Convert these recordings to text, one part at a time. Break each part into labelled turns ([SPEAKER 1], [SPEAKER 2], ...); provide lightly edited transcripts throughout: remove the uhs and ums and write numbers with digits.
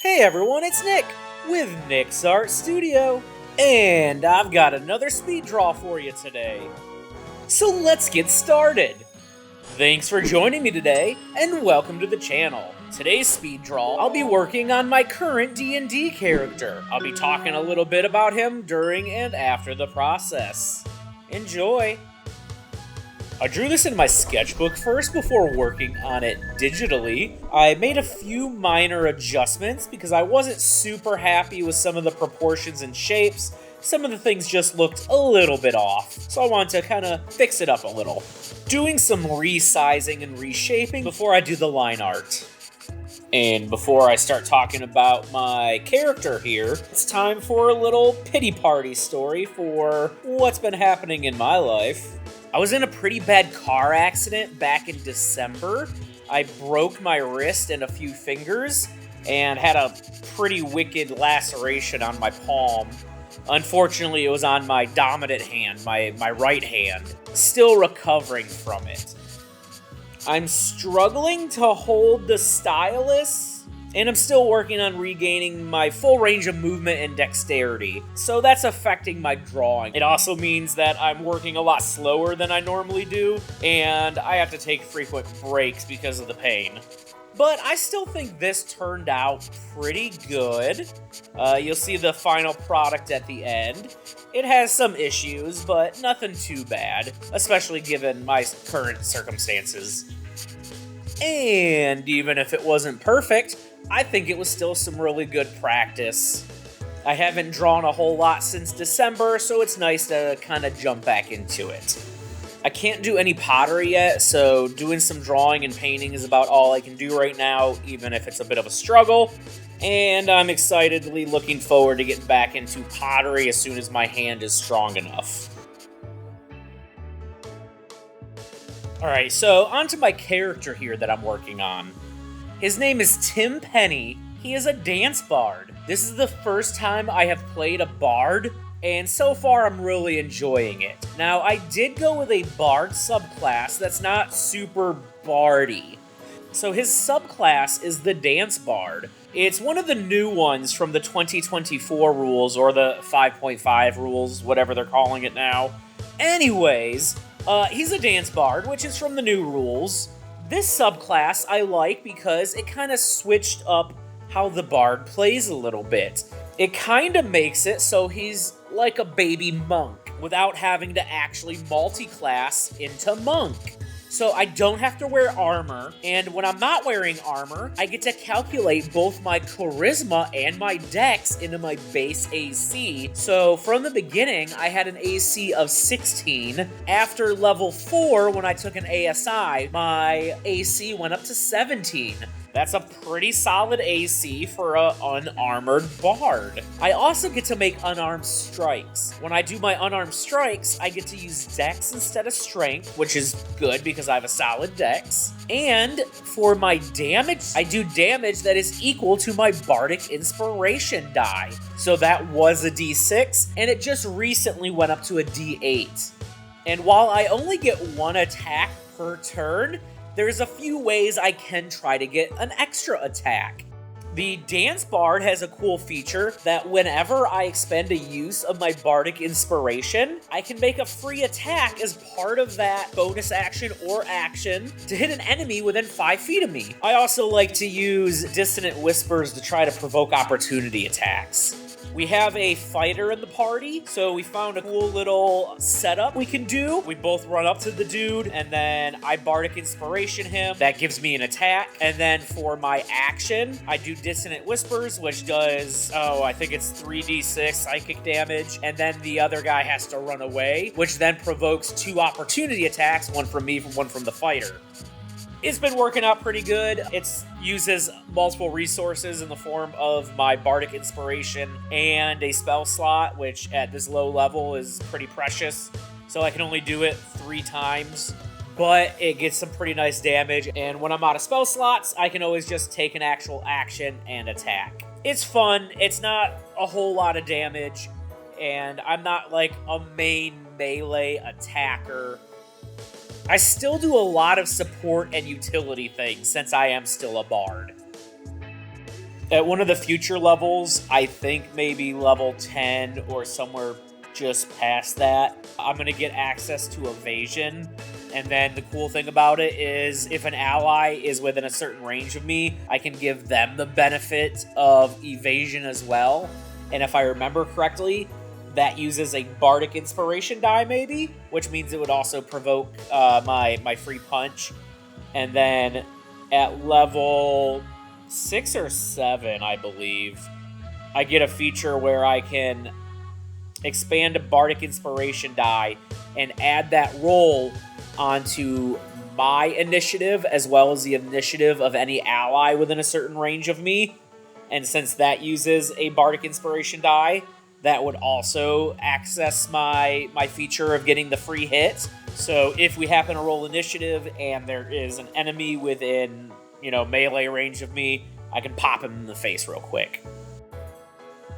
[SPEAKER 1] Hey everyone, it's Nick with NIXart Studio, and I've got another speed draw for you today. So let's get started. Thanks for joining me today, and welcome to the channel. Today's speed draw, I'll be working on my current D&D character. I'll be talking a little bit about him during and after the process. Enjoy! I drew this in my sketchbook first before working on it digitally. I made a few minor adjustments because I wasn't super happy with some of the proportions and shapes. Some of the things just looked a little bit off, so I wanted to kind of fix it up a little. Doing some resizing and reshaping before I do the line art. And before I start talking about my character here, it's time for a little pity party story for what's been happening in my life. I was in a pretty bad car accident back in December. I broke my wrist and a few fingers and had a pretty wicked laceration on my palm. Unfortunately, it was on my dominant hand, my right hand. Still recovering from it. I'm struggling to hold the stylus, and I'm still working on regaining my full range of movement and dexterity, so that's affecting my drawing. It also means that I'm working a lot slower than I normally do, and I have to take frequent breaks because of the pain. But I still think this turned out pretty good. You'll see the final product at the end. It has some issues, but nothing too bad, especially given my current circumstances. And even if it wasn't perfect, I think it was still some really good practice. I haven't drawn a whole lot since December, so it's nice to kind of jump back into it. I can't do any pottery yet, so doing some drawing and painting is about all I can do right now, even if it's a bit of a struggle. And I'm excitedly looking forward to getting back into pottery as soon as my hand is strong enough. Alright, so onto my character here that I'm working on. His name is Tim Penny. He is a dance bard. This is the first time I have played a bard, and so far I'm really enjoying it. Now, I did go with a bard subclass that's not super bardy. So his subclass is the dance bard. It's one of the new ones from the 2024 rules, or the 5.5 rules, whatever they're calling it now. Anyways, he's a dance bard, which is from the new rules. This subclass I like because it kind of switched up how the bard plays a little bit. It kind of makes it so he's like a baby monk without having to actually multi-class into monk. So I don't have to wear armor, and when I'm not wearing armor, I get to calculate both my charisma and my dex into my base AC. So from the beginning, I had an AC of 16. After level 4, when I took an ASI, my AC went up to 17. That's a pretty solid AC for an unarmored bard. I also get to make unarmed strikes. When I do my unarmed strikes, I get to use dex instead of strength, which is good because I have a solid dex. And for my damage, I do damage that is equal to my bardic inspiration die. So that was a D6, and it just recently went up to a D8. And while I only get one attack per turn, there's a few ways I can try to get an extra attack. The Dance Bard has a cool feature that whenever I expend a use of my Bardic Inspiration, I can make a free attack as part of that bonus action or action to hit an enemy within 5 feet of me. I also like to use Dissonant Whispers to try to provoke opportunity attacks. We have a fighter in the party, so we found a cool little setup we can do. We both run up to the dude, and then I Bardic Inspiration him. That gives me an attack. And then for my action, I do Dissonant Whispers, which does, I think it's 3d6 psychic damage. And then the other guy has to run away, which then provokes 2 opportunity attacks, one from me, one from the fighter. It's been working out pretty good. It uses multiple resources in the form of my Bardic Inspiration and a spell slot, which at this low level is pretty precious. So I can only do it 3 times, but it gets some pretty nice damage. And when I'm out of spell slots, I can always just take an actual action and attack. It's fun. It's not a whole lot of damage, and I'm not like a main melee attacker. I still do a lot of support and utility things since I am still a bard. At one of the future levels, I think maybe level 10 or somewhere just past that, I'm going to get access to evasion. And then the cool thing about it is if an ally is within a certain range of me, I can give them the benefit of evasion as well. And if I remember correctly, that uses a bardic inspiration die maybe, which means it would also provoke my free punch. And then at level 6 or 7, I believe, I get a feature where I can expand a bardic inspiration die and add that roll onto my initiative as well as the initiative of any ally within a certain range of me. And since that uses a bardic inspiration die, that would also access my feature of getting the free hit. So if we happen to roll initiative and there is an enemy within, melee range of me, I can pop him in the face real quick.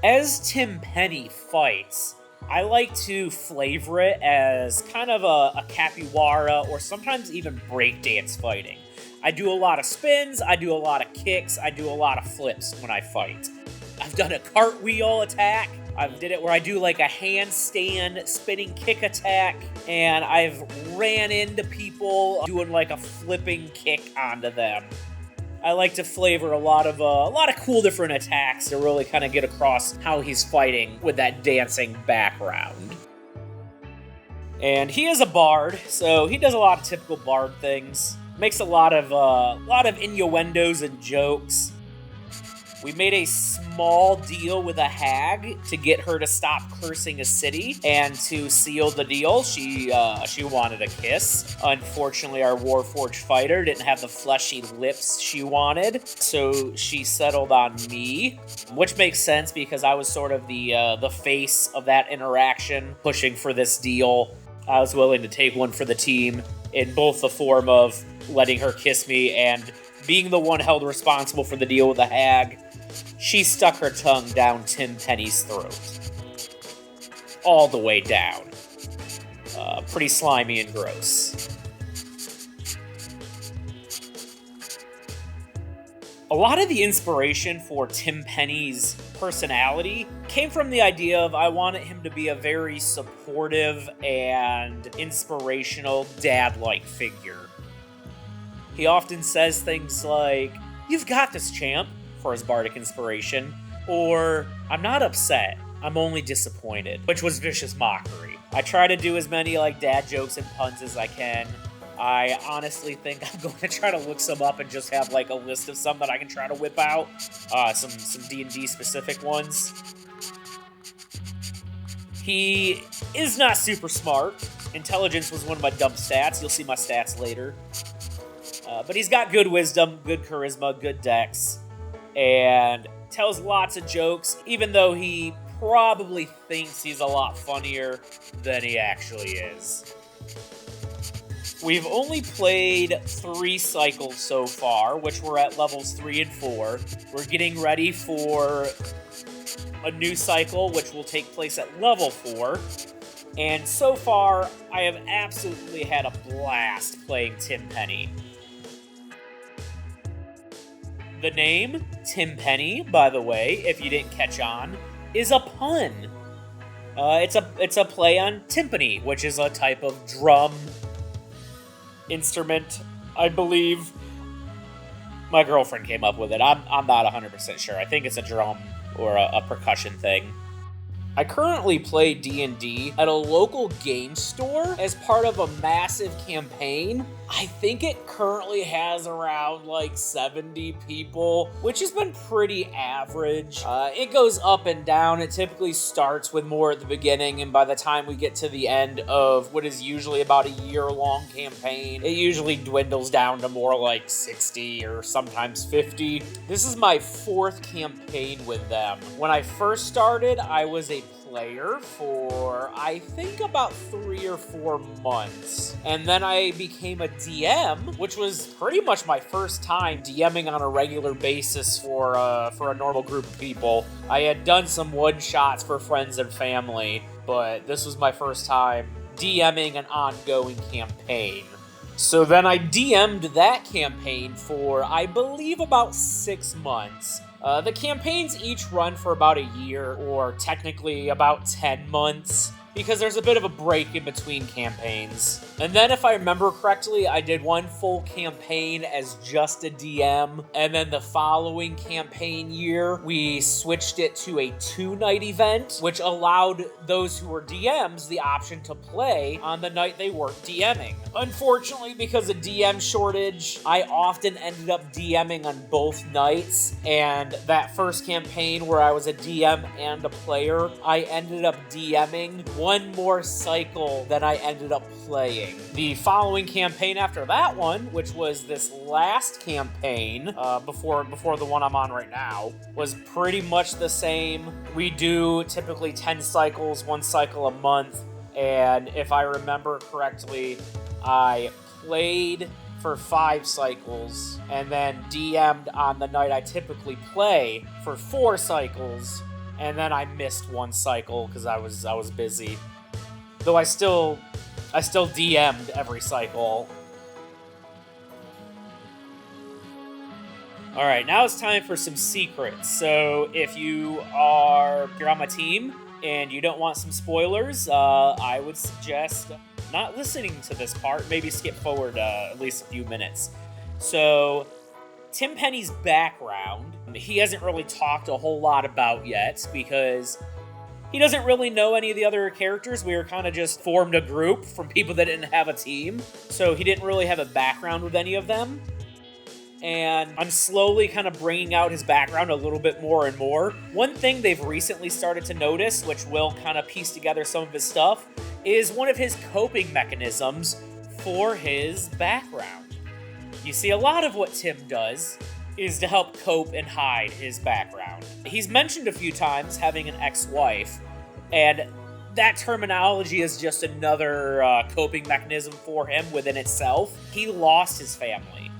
[SPEAKER 1] As Tim Penny fights, I like to flavor it as kind of a capybara or sometimes even breakdance fighting. I do a lot of spins, I do a lot of kicks, I do a lot of flips when I fight. I've done a cartwheel attack, I've did it where I do like a handstand spinning kick attack, and I've ran into people doing like a flipping kick onto them. I like to flavor a lot of cool different attacks to really kind of get across how he's fighting with that dancing background. And he is a bard, so he does a lot of typical bard things. Makes a lot of innuendos and jokes. We made a small deal with a hag to get her to stop cursing a city, and to seal the deal, she wanted a kiss. Unfortunately, our Warforged fighter didn't have the fleshy lips she wanted, so she settled on me, which makes sense because I was sort of the face of that interaction, pushing for this deal. I was willing to take one for the team in both the form of letting her kiss me and being the one held responsible for the deal with the hag. She stuck her tongue down Tim Penny's throat. All the way down. Pretty slimy and gross. A lot of the inspiration for Tim Penny's personality came from the idea of I wanted him to be a very supportive and inspirational dad-like figure. He often says things like, "You've got this, champ," for his bardic inspiration, or "I'm not upset, I'm only disappointed," which was vicious mockery. I try to do as many dad jokes and puns as I can. I honestly think I'm going to try to look some up and just have a list of some that I can try to whip out. Some D&D specific ones. He is not super smart. Intelligence was one of my dump stats. You'll see my stats later. But he's got good wisdom, good charisma, good dex, and tells lots of jokes, even though he probably thinks he's a lot funnier than he actually is. We've only played 3 cycles so far, which we're at levels 3 and 4. We're getting ready for a new cycle, which will take place at level 4. And so far, I have absolutely had a blast playing Tim Penny. The name, Tim Penny, by the way, if you didn't catch on, is a pun. It's a play on timpani, which is a type of drum instrument, I believe. My girlfriend came up with it. I'm not 100% sure. I think it's a drum or a percussion thing. I currently play D&D at a local game store as part of a massive campaign. I think it currently has around 70 people, which has been pretty average. It goes up and down. It typically starts with more at the beginning, and by the time we get to the end of what is usually about a year-long campaign, it usually dwindles down to more 60 or sometimes 50. This is my 4th campaign with them. When I first started, I was a player for, I think, about 3 or 4 months. And then I became a DM, which was pretty much my first time DMing on a regular basis for a normal group of people. I had done some one-shots for friends and family, but this was my first time DMing an ongoing campaign. So then I DM'd that campaign for, I believe, about 6 months. The campaigns each run for about a year, or technically about 10 months, because there's a bit of a break in between campaigns. And then if I remember correctly, I did one full campaign as just a DM, and then the following campaign year, we switched it to a 2-night event, which allowed those who were DMs the option to play on the night they weren't DMing. Unfortunately, because of DM shortage, I often ended up DMing on both nights, and that first campaign where I was a DM and a player, I ended up DMing one more cycle than I ended up playing. The following campaign after that one, which was this last campaign, before the one I'm on right now, was pretty much the same. We do typically 10 cycles, 1 cycle a month, and if I remember correctly, I played for 5 cycles and then DM'd on the night I typically play for 4 cycles. And then I missed 1 cycle because I was busy. Though I still DM'd every cycle. All right, now it's time for some secrets. So if you're on my team and you don't want some spoilers, I would suggest not listening to this part. Maybe skip forward at least a few minutes. So Tim Penny's background, he hasn't really talked a whole lot about yet because he doesn't really know any of the other characters. We were kind of just formed a group from people that didn't have a team, so he didn't really have a background with any of them. And I'm slowly kind of bringing out his background a little bit more and more. One thing they've recently started to notice, which will kind of piece together some of his stuff, is one of his coping mechanisms for his background. You see, a lot of what Tim does is to help cope and hide his background. He's mentioned a few times having an ex-wife, and that terminology is just another coping mechanism for him within itself. He lost his family.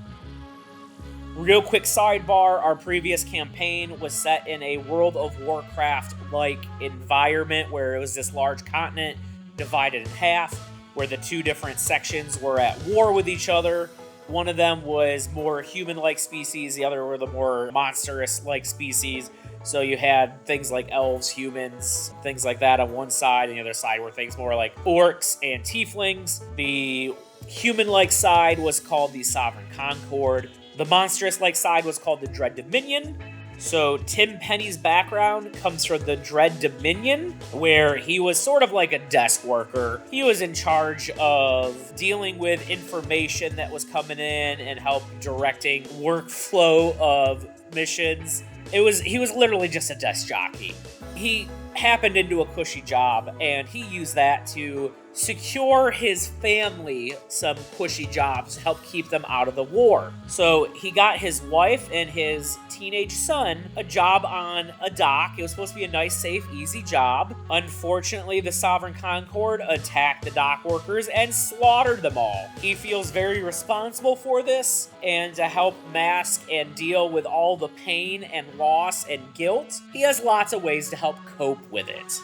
[SPEAKER 1] Real quick sidebar, our previous campaign was set in a World of Warcraft-like environment where it was this large continent divided in half, where the 2 different sections were at war with each other. One of them was more human-like species, the other were the more monstrous-like species. So you had things like elves, humans, things like that on one side, and the other side were things more like orcs and tieflings. The human-like side was called the Sovereign Concord. The monstrous-like side was called the Dread Dominion. So Tim Penny's background comes from the Dread Dominion, where he was sort of like a desk worker. He was in charge of dealing with information that was coming in and help directing workflow of missions. He was literally just a desk jockey. He happened into a cushy job, and he used that to secure his family some cushy jobs to help keep them out of the war. So he got his wife and his teenage son a job on a dock. It was supposed to be a nice, safe, easy job. Unfortunately, the Sovereign Concord attacked the dock workers and slaughtered them all. He feels very responsible for this, and to help mask and deal with all the pain and loss and guilt, he has lots of ways to help cope with it.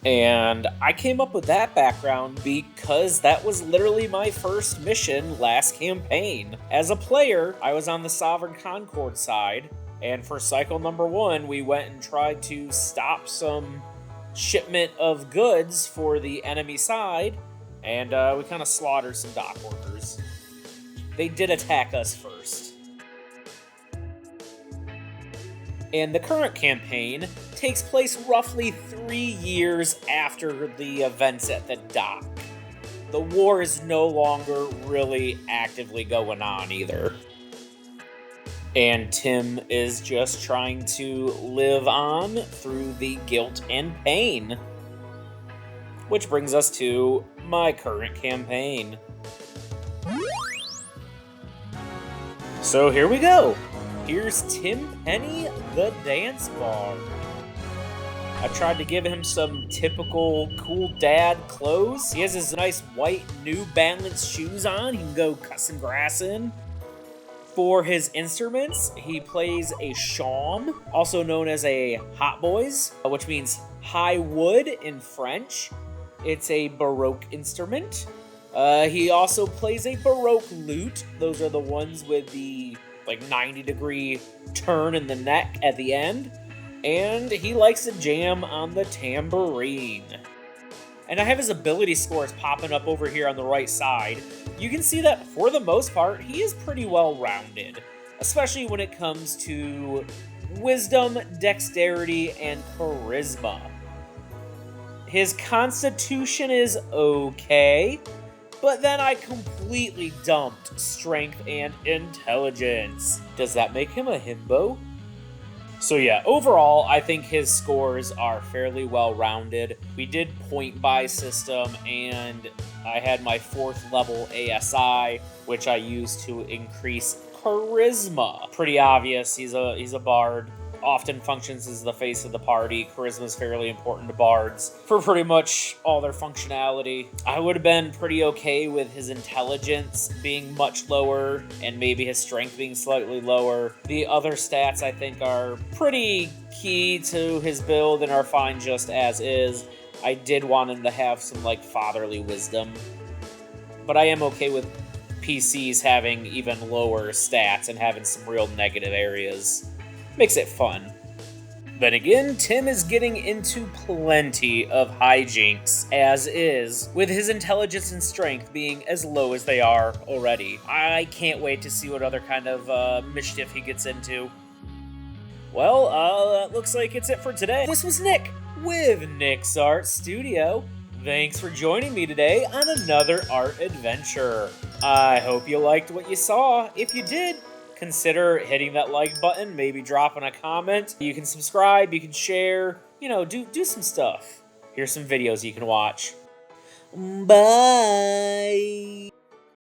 [SPEAKER 1] And I came up with that background because that was literally my first mission last campaign. As a player, I was on the Sovereign Concord side, and for cycle number 1, we went and tried to stop some shipment of goods for the enemy side, and we kind of slaughtered some dock workers. They did attack us first. And the current campaign takes place roughly 3 years after the events at the dock. The war is no longer really actively going on either. And Tim is just trying to live on through the guilt and pain. Which brings us to my current campaign. So here we go. Here's Tim Penny, the Dance Bard. I tried to give him some typical cool dad clothes. He has his nice white New Balance shoes on. He can go cut some grass in. For his instruments, he plays a shawm, also known as a hautbois, which means high wood in French. It's a Baroque instrument. He also plays a Baroque lute. Those are the ones with the like 90-degree turn in the neck at the end. And he likes to jam on the tambourine. And I have his ability scores popping up over here on the right side. You can see that for the most part, he is pretty well rounded, especially when it comes to wisdom, dexterity, and charisma. His constitution is okay, but then I completely dumped strength and intelligence. Does that make him a himbo? So yeah, overall, I think his scores are fairly well-rounded. We did point buy system, and I had my 4th level ASI, which I used to increase charisma. Pretty obvious, he's a bard. Often functions as the face of the party. Charisma is fairly important to bards for pretty much all their functionality. I would have been pretty okay with his intelligence being much lower and maybe his strength being slightly lower. The other stats I think are pretty key to his build and are fine just as is. I did want him to have some like fatherly wisdom, but I am okay with PCs having even lower stats and having some real negative areas. Makes it fun. Then again, Tim is getting into plenty of hijinks, as is, with his intelligence and strength being as low as they are already. I can't wait to see what other kind of mischief he gets into. Well, that looks like it's it for today. This was Nick with NIXart Studio. Thanks for joining me today on another art adventure. I hope you liked what you saw. If you did, consider hitting that like button, maybe dropping a comment. You can subscribe, you can share, you know, do some stuff. Here's some videos you can watch. Bye!